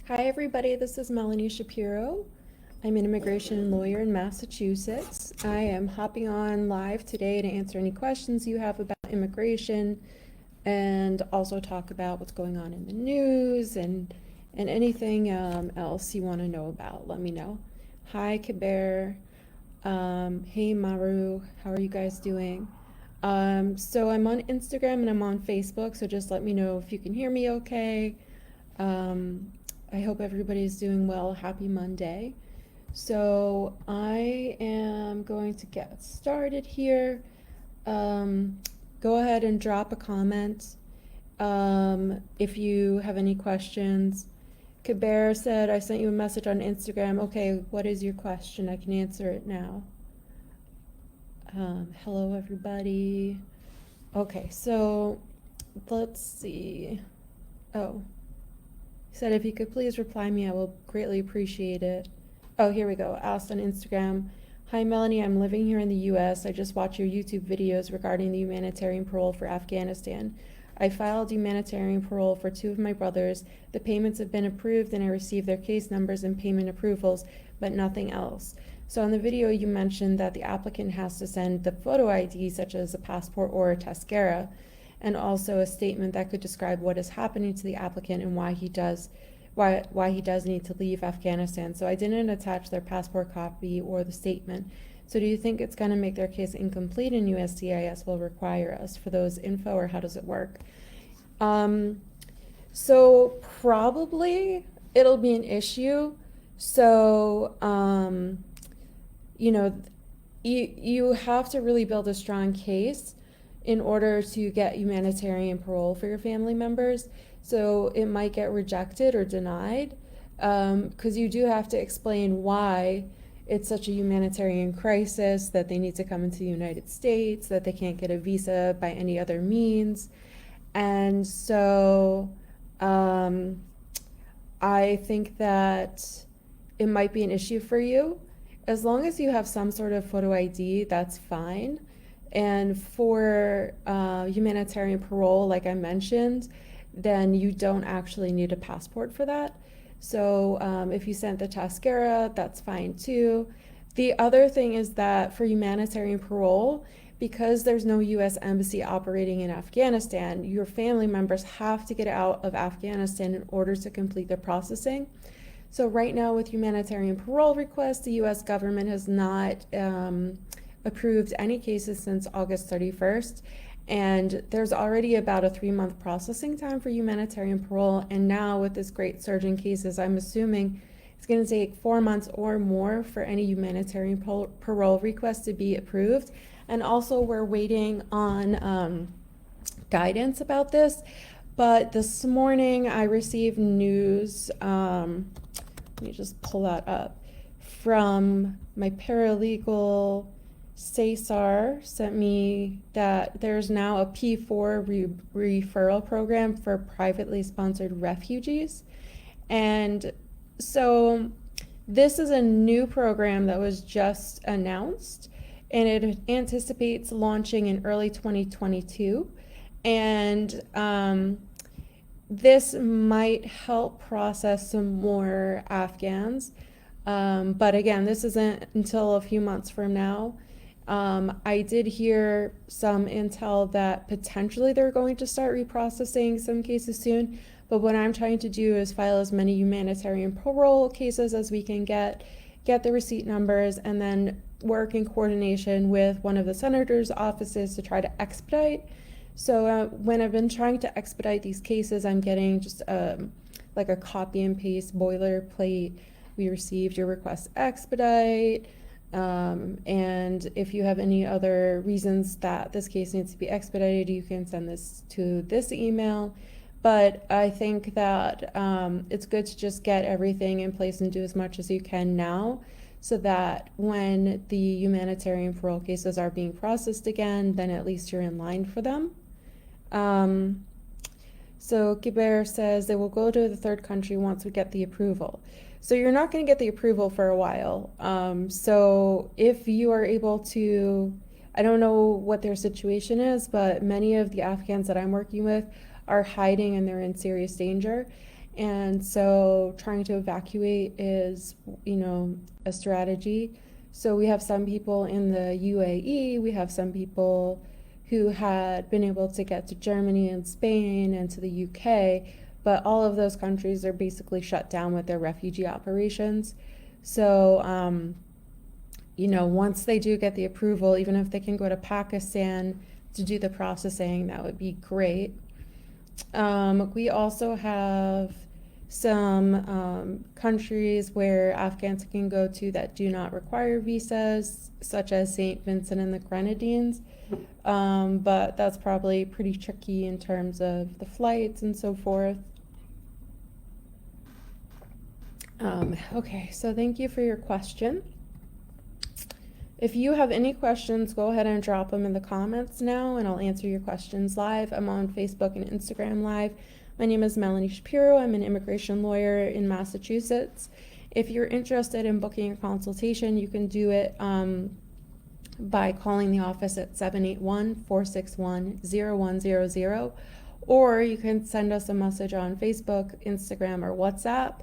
Hi everybody, this is Melanie Shapiro. I'm an immigration lawyer in Massachusetts. I am hopping on live today to answer any questions you have about immigration and also talk about what's going on in the news and anything else you want to know about. Let me know. Hi Kabir. Hey Maru, how are you guys doing? So I'm on Instagram and I'm on Facebook, so just let me know if you can hear me okay. I hope everybody's doing well. Happy Monday. So I am going to get started here. Go ahead and drop a comment if you have any questions. Kabir said, I sent you a message on Instagram. Okay, what is your question? I can answer it now. Hello, everybody. Okay, so let's see. Oh. Said if you could please reply me, I will greatly appreciate it. Oh, here we go. Asked on Instagram. Hi Melanie, I'm living here in the US. I just watched your YouTube videos regarding the humanitarian parole for Afghanistan. I filed humanitarian parole for 2 of my brothers. The payments have been approved and I received their case numbers and payment approvals, but nothing else. So in the video you mentioned that the applicant has to send the photo ID such as a passport or a Tazkera, and also a statement that could describe what is happening to the applicant and why he does need to leave Afghanistan. So I didn't attach their passport copy or the statement. So do you think it's going to make their case incomplete and USCIS will require us for those info, or how does it work? So probably it'll be an issue. So, you have to really build a strong case in order to get humanitarian parole for your family members. So it might get rejected or denied because you do have to explain why it's such a humanitarian crisis, that they need to come into the United States, that they can't get a visa by any other means. And so I think that it might be an issue for you. As long as you have some sort of photo ID, that's fine. And for humanitarian parole, like I mentioned, then you don't actually need a passport for that. So if you sent the Tazkera, that's fine too. The other thing is that for humanitarian parole, because there's no U.S. embassy operating in Afghanistan, your family members have to get out of Afghanistan in order to complete their processing. So right now with humanitarian parole requests, the U.S. government has not approved any cases since August 31st. And there's already about a 3-month processing time for humanitarian parole. And now with this great surge in cases, I'm assuming it's going to take 4 months or more for any humanitarian parole request to be approved. And also we're waiting on guidance about this. But this morning I received news, let me just pull that up, from my paralegal. Cesar sent me that there's now a P4 referral program for privately sponsored refugees. And so this is a new program that was just announced, and it anticipates launching in early 2022. And this might help process some more Afghans. But again, this isn't until a few months from now. I did hear some intel that potentially they're going to start reprocessing some cases soon, but what I'm trying to do is file as many humanitarian parole cases as we can get the receipt numbers, and then work in coordination with one of the senator's offices to try to expedite. So when I've been trying to expedite these cases, I'm getting just like a copy and paste boilerplate. We received your request to expedite. And if you have any other reasons that this case needs to be expedited, you can send this to this email. But I think that it's good to just get everything in place and do as much as you can now, so that when the humanitarian parole cases are being processed again, then at least you're in line for them. So Kiber says they will go to the third country once we get the approval. So you're not going to get the approval for a while. So if you are able to, I don't know what their situation is, but many of the Afghans that I'm working with are hiding and they're in serious danger. And so trying to evacuate is, a strategy. So we have some people in the UAE, we have some people who had been able to get to Germany and Spain and to the UK, but all of those countries are basically shut down with their refugee operations. So, once they do get the approval, even if they can go to Pakistan to do the processing, that would be great. We also have some countries where Afghans can go to that do not require visas, such as St. Vincent and the Grenadines. But that's probably pretty tricky in terms of the flights and so forth. Okay, so thank you for your question. If you have any questions, go ahead and drop them in the comments now, and I'll answer your questions live. I'm on Facebook and Instagram Live. My name is Melanie Shapiro. I'm an immigration lawyer in Massachusetts. If you're interested in booking a consultation, you can do it by calling the office at 781-461-0100, or you can send us a message on Facebook, Instagram, or WhatsApp.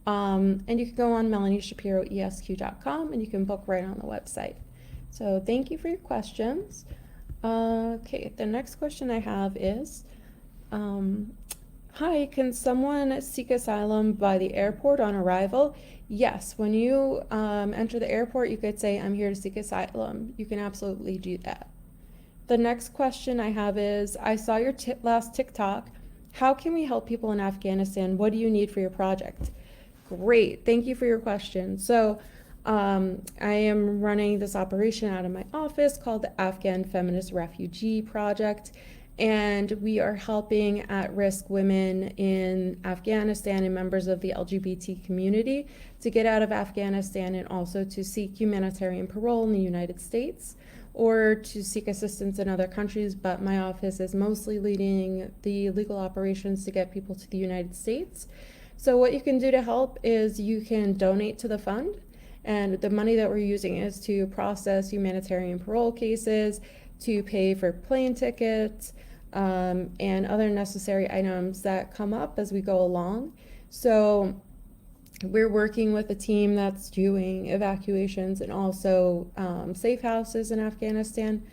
And you can go on melanieshapiroesq.com and you can book right on the website. So thank you for your questions. Okay, the next question I have is, hi, can someone seek asylum by the airport on arrival? Yes, when you enter the airport, you could say, I'm here to seek asylum. You can absolutely do that. The next question I have is, I saw your last TikTok. How can we help people in Afghanistan? What do you need for your project? Great, thank you for your question. So I am running this operation out of my office called the Afghan Feminist Refugee Project, and we are helping at-risk women in Afghanistan and members of the LGBT community to get out of Afghanistan and also to seek humanitarian parole in the United States or to seek assistance in other countries, but my office is mostly leading the legal operations to get people to the United States. So what you can do to help is you can donate to the fund, and the money that we're using is to process humanitarian parole cases, to pay for plane tickets, and other necessary items that come up as we go along. So we're working with a team that's doing evacuations and also safe houses in Afghanistan.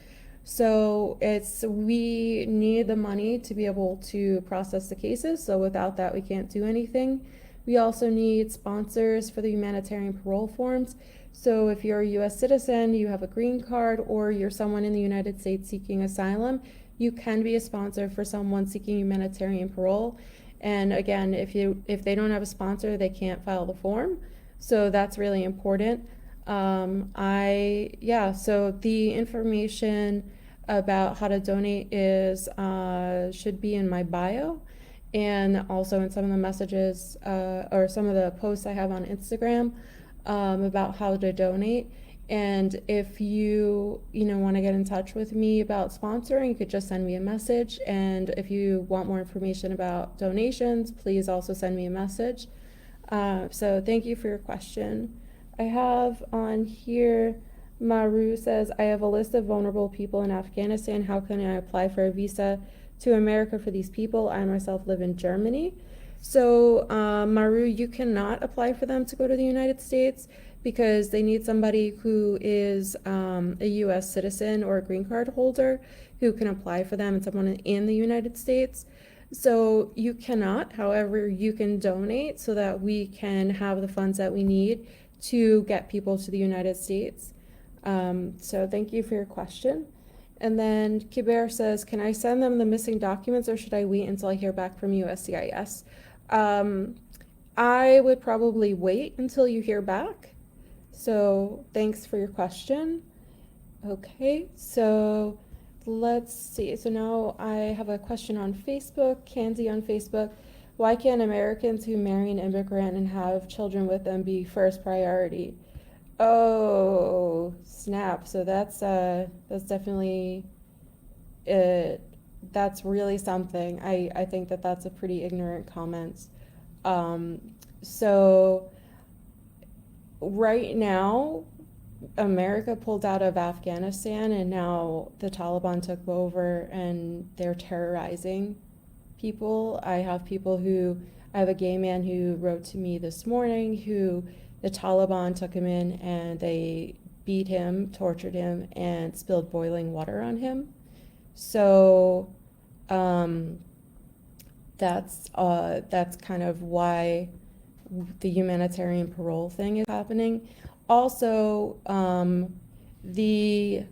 So we need the money to be able to process the cases. So without that, we can't do anything. We also need sponsors for the humanitarian parole forms. So if you're a US citizen, you have a green card, or you're someone in the United States seeking asylum, you can be a sponsor for someone seeking humanitarian parole. And again, if they don't have a sponsor, they can't file the form. So that's really important. So the information about how to donate should be in my bio, and also in some of the messages or some of the posts I have on Instagram about how to donate. And if you want to get in touch with me about sponsoring, you could just send me a message. And if you want more information about donations, please also send me a message. So thank you for your question. I have on here, Maru says, I have a list of vulnerable people in Afghanistan. How can I apply for a visa to America for these people? I myself live in Germany. So Maru, you cannot apply for them to go to the United States because they need somebody who is a US citizen or a green card holder who can apply for them, and someone in the United States. So you cannot, however, you can donate so that we can have the funds that we need to get people to the United States. So thank you for your question. And then Kiber says, can I send them the missing documents, or should I wait until I hear back from USCIS? I would probably wait until you hear back. So thanks for your question. Okay, so let's see. So now I have a question on Facebook, Candy on Facebook. Why can't Americans who marry an immigrant and have children with them be first priority? Oh, snap. So that's definitely that's really something. I think that's a pretty ignorant comment. So right now, America pulled out of Afghanistan, and now the Taliban took over and they're terrorizing people. I have people who I have a gay man who wrote to me this morning who the Taliban took him in and they beat him, tortured him, and spilled boiling water on him. So um, that's kind of why the humanitarian parole thing is happening. Also, the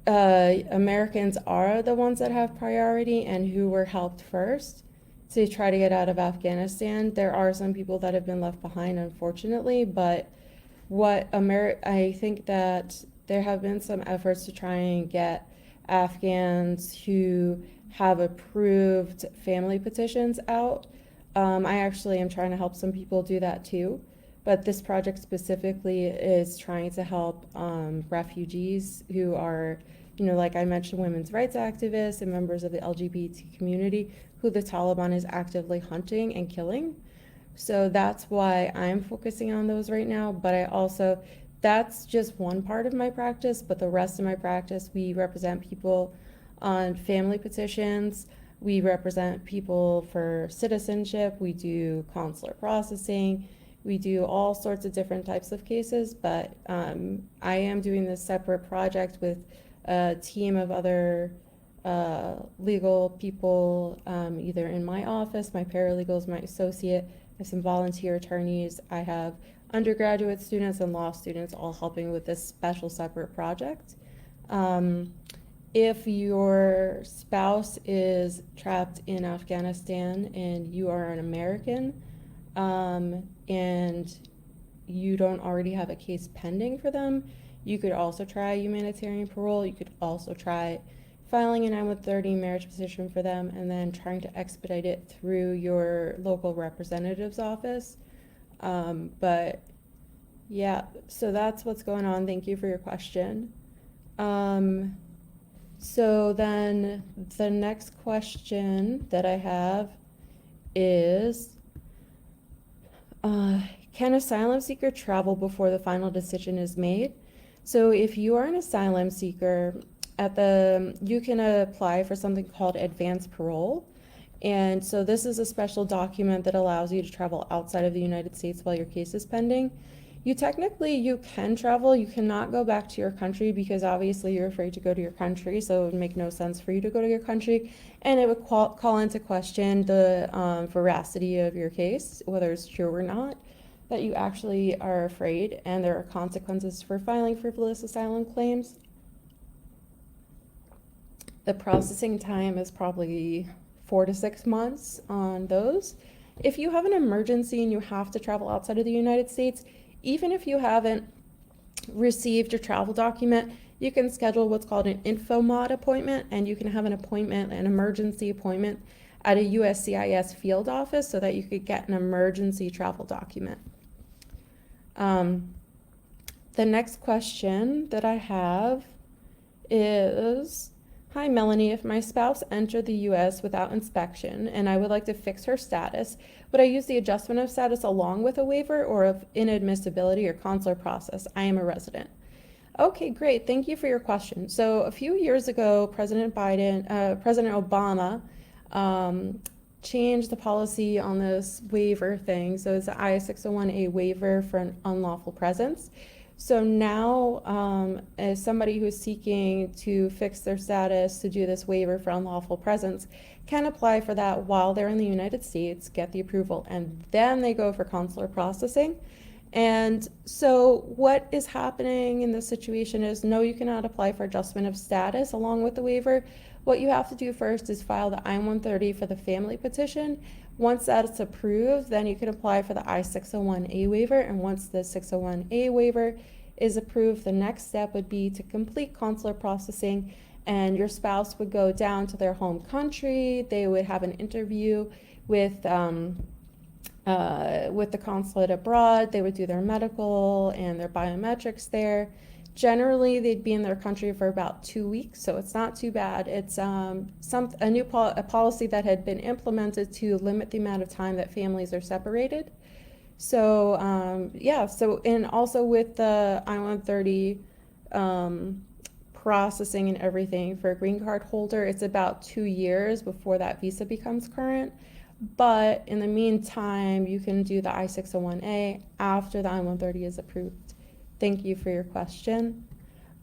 Americans are the ones that have priority and who were helped first to try to get out of Afghanistan. There are some people that have been left behind, unfortunately, but I think that there have been some efforts to try and get Afghans who have approved family petitions out. I actually am trying to help some people do that too. But this project specifically is trying to help refugees who are, like I mentioned, women's rights activists and members of the LGBT community who the Taliban is actively hunting and killing. So that's why I'm focusing on those right now. But that's just one part of my practice, but the rest of my practice, we represent people on family petitions. We represent people for citizenship. We do consular processing. We do all sorts of different types of cases, but I am doing this separate project with a team of other legal people, either in my office, my paralegals, my associate, I have some volunteer attorneys. I have undergraduate students and law students all helping with this special separate project. If your spouse is trapped in Afghanistan and you are an American, and you don't already have a case pending for them, you could also try humanitarian parole. You could also try filing an I-130 marriage petition for them and then trying to expedite it through your local representative's office. But yeah, so that's what's going on. Thank you for your question. So then the next question that I have is, can asylum seeker travel before the final decision is made? So if you are an asylum seeker, you can apply for something called advanced parole. And so this is a special document that allows you to travel outside of the United States while your case is pending. You can travel. You cannot go back to your country because obviously you're afraid to go to your country, so it would make no sense for you to go to your country. And it would call into question the veracity of your case, whether it's true or not, that you actually are afraid, and there are consequences for filing frivolous asylum claims. The processing time is probably 4 to 6 months on those. If you have an emergency and you have to travel outside of the United States, even if you haven't received your travel document, you can schedule what's called an InfoMod appointment, and you can have an emergency appointment at a USCIS field office so that you could get an emergency travel document. The next question that I have is, hi Melanie, if my spouse entered the US without inspection and I would like to fix her status, would I use the adjustment of status along with a waiver or of inadmissibility or consular process? I am a resident. Okay, great. Thank you for your question. So a few years ago, President Obama changed the policy on this waiver thing. So it's the I-601A waiver for an unlawful presence. So now, as somebody who's seeking to fix their status to do this waiver for unlawful presence can apply for that while they're in the United States, get the approval, and then they go for consular processing. And so what is happening in this situation is, no, you cannot apply for adjustment of status along with the waiver. What you have to do first is file the I-130 for the family petition. Once that's approved, then you can apply for the I-601A waiver. And once the 601A waiver is approved, the next step would be to complete consular processing, and your spouse would go down to their home country. They would have an interview with the consulate abroad. They would do their medical and their biometrics there. Generally, they'd be in their country for about 2 weeks, so it's not too bad. It's a policy that had been implemented to limit the amount of time that families are separated. So yeah, and also with the I-130 processing and everything for a green card holder, it's about 2 years before that visa becomes current. But in the meantime, you can do the I-601A after the I-130 is approved. Thank you for your question.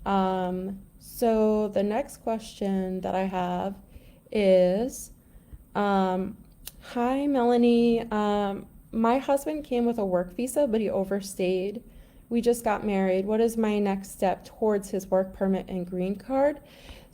So the next question that I have is, hi, Melanie. My husband came with a work visa, but he overstayed. We just got married. What is my next step towards his work permit and green card?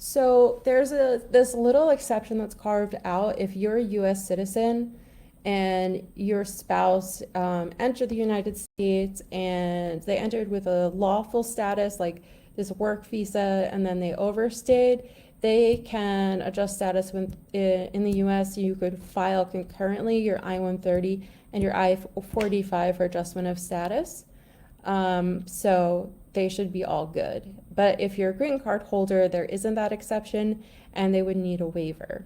So there's this little exception that's carved out if you're a U.S. citizen and your spouse entered the United States and they entered with a lawful status, like this work visa, and then they overstayed, they can adjust status in the U.S. You could file concurrently your I-130 and your I-45 for adjustment of status. So they should be all good. But if you're a green card holder, there isn't that exception and they would need a waiver.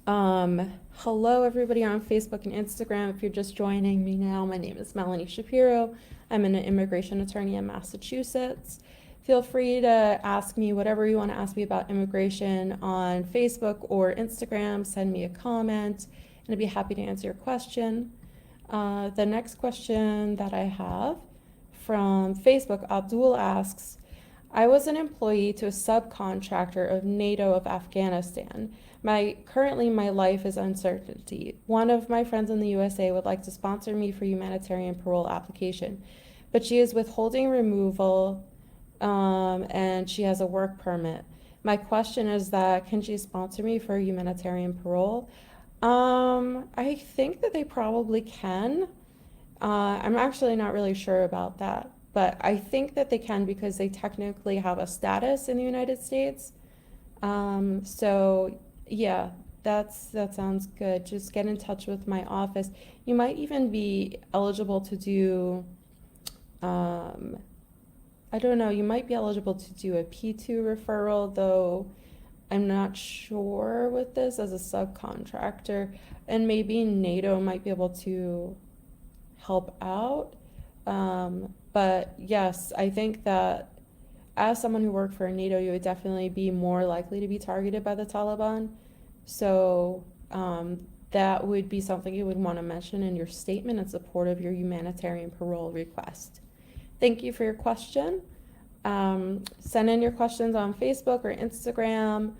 Hello, everybody on Facebook and Instagram. If you're just joining me now, my name is Melanie Shapiro. I'm an immigration attorney in Massachusetts. Feel free to ask me whatever you want to ask me about immigration on Facebook or Instagram. Send me a comment, and I'd be happy to answer your question. The next question that I have from Facebook, Abdul asks, I was an employee to a subcontractor of NATO of Afghanistan. Currently my life is uncertainty. One of my friends in the USA would like to sponsor me for humanitarian parole application, but she is withholding removal and she has a work permit. My question is that, can she sponsor me for humanitarian parole? I think that they probably can. I'm actually not really sure about that, but I think that they can because they technically have a status in the United States. So yeah, that sounds good. Just get in touch with my office. You might even be eligible to do, I don't know, you might be eligible to do a P2 referral, though I'm not sure with this as a subcontractor, and maybe NATO might be able to help out. But yes, I think that as someone who worked for NATO, you would definitely be more likely to be targeted by the Taliban. So that would be something you would want to mention in your statement in support of your humanitarian parole request. Thank you for your question. Send in your questions on Facebook or Instagram.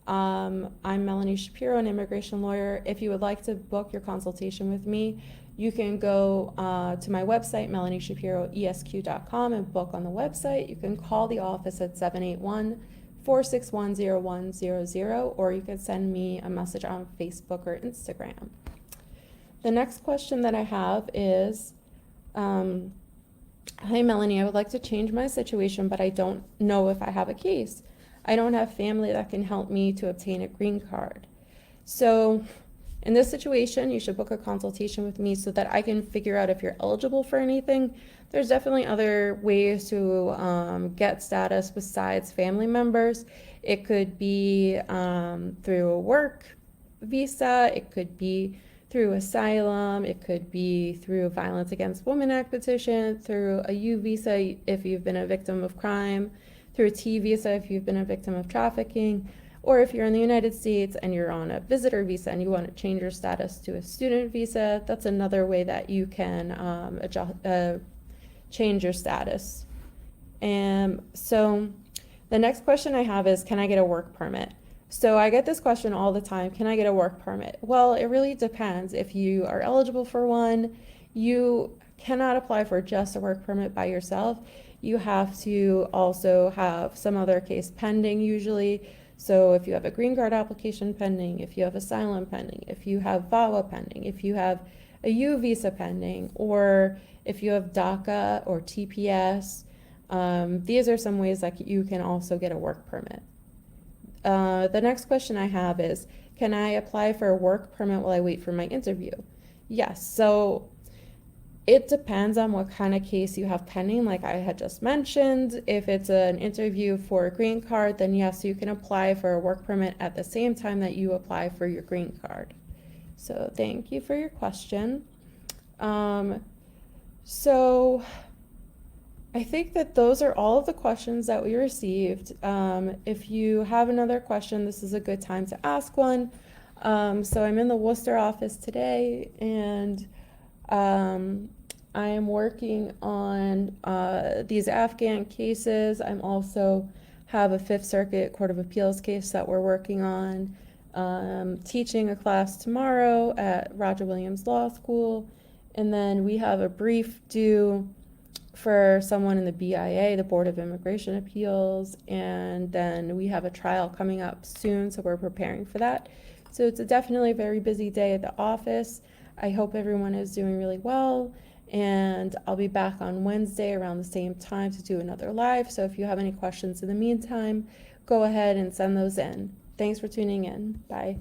I'm Melanie Shapiro, an immigration lawyer. If you would like to book your consultation with me, you can go to my website, melanieshapiroesq.com, and book on the website. You can call the office at 781-461-0100, or you can send me a message on Facebook or Instagram. The next question that I have is, hi, Melanie, I would like to change my situation, but I don't know if I have a case. I don't have family that can help me to obtain a green card. So in this situation, you should book a consultation with me so that I can figure out if you're eligible for anything. There's definitely other ways to get status besides family members. It could be through a work visa. It could be through Asylum. It could be through a Violence Against Women Act petition, through a U visa if you've been a victim of crime, through a T visa if you've been a victim of trafficking, or if you're in the United States and you're on a visitor visa and you want to change your status to a student visa, that's another way that you can change your status. And so the next question I have is, can I get a work permit? So I get this question all the time, can I get a work permit? Well, it really depends. If you are eligible for one, you cannot apply for just a work permit by yourself. You have to also have some other case pending usually. So if you have a green card application pending, if you have asylum pending, if you have VAWA pending, if you have a U visa pending, or if you have DACA or TPS, these are some ways that you can also get a work permit. The next question I have is, can I apply for a work permit while I wait for my interview? Yes, so it depends on what kind of case you have pending. Like I had just mentioned, if it's an interview for a green card, then yes, you can apply for a work permit at the same time that you apply for your green card. So thank you for your question. So I think that those are all of the questions that we received. If you have another question, this is a good time to ask one. So I'm in the Worcester office today, and I am working on these Afghan cases. I'm also have a Fifth Circuit Court of Appeals case that we're working on. Teaching a class tomorrow at Roger Williams Law School, and then we have a brief due for someone in the BIA, the Board of Immigration Appeals, and then we have a trial coming up soon, so we're preparing for that. So it's definitely a very busy day at the office. I hope everyone is doing really well, and I'll be back on Wednesday around the same time to do another live. So if you have any questions in the meantime, go ahead and send those in. Thanks for tuning in. Bye.